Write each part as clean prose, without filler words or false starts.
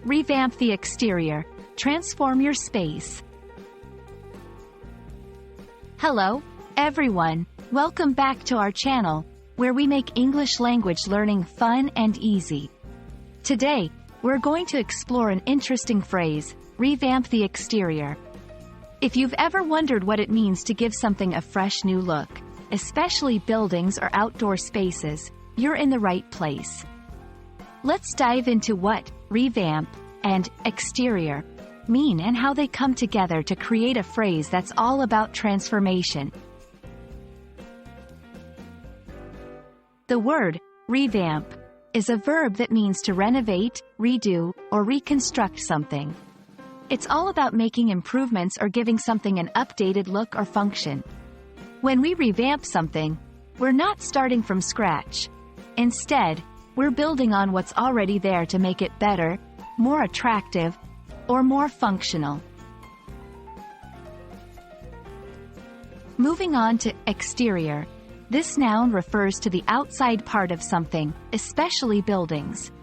Revamp the exterior. Transform your space. Hello, everyone. Welcome back to our channel, where we make English language learning fun and easy. Today, we're going to explore an interesting phrase, revamp the exterior. If you've ever wondered what it means to give something a fresh new look, especially buildings or outdoor spaces, you're in the right place. Let's dive into what revamp and exterior mean and how they come together to create a phrase that's all about transformation. The word revamp is a verb that means to renovate, redo, or reconstruct something. It's all about making improvements or giving something an updated look or function. When we revamp something, we're not starting from scratch. Instead, we're building on what's already there to make it better, more attractive, or more functional. Moving on to exterior. This noun refers to the outside part of something, especially buildings.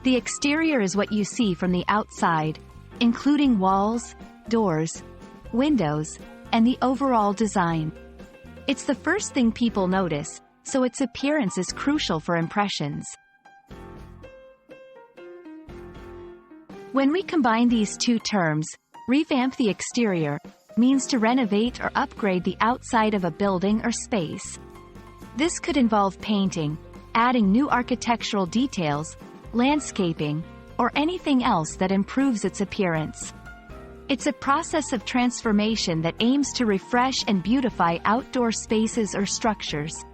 The exterior is what you see from the outside, including walls, doors, windows, and the overall design. It's the first thing people notice, so its appearance is crucial for impressions. When we combine these two terms, revamp the exterior means to renovate or upgrade the outside of a building or space. This could involve painting, adding new architectural details, landscaping, or anything else that improves its appearance. It's a process of transformation that aims to refresh and beautify outdoor spaces or structures.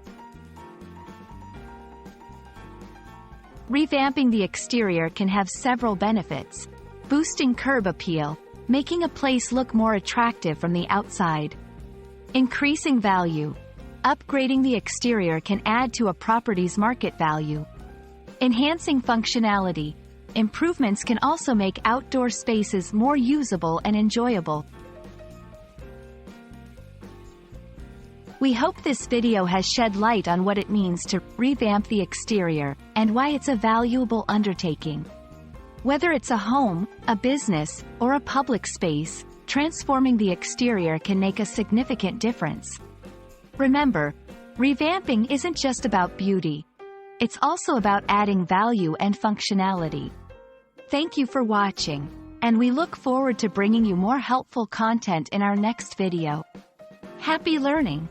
Revamping the exterior can have several benefits: boosting curb appeal, making a place look more attractive from the outside; increasing value, upgrading the exterior can add to a property's market value; enhancing functionality, improvements can also make outdoor spaces more usable and enjoyable. We hope this video has shed light on what it means to revamp the exterior, and why it's a valuable undertaking. Whether it's a home, a business, or a public space, transforming the exterior can make a significant difference. Remember, revamping isn't just about beauty. It's also about adding value and functionality. Thank you for watching, and we look forward to bringing you more helpful content in our next video. Happy learning!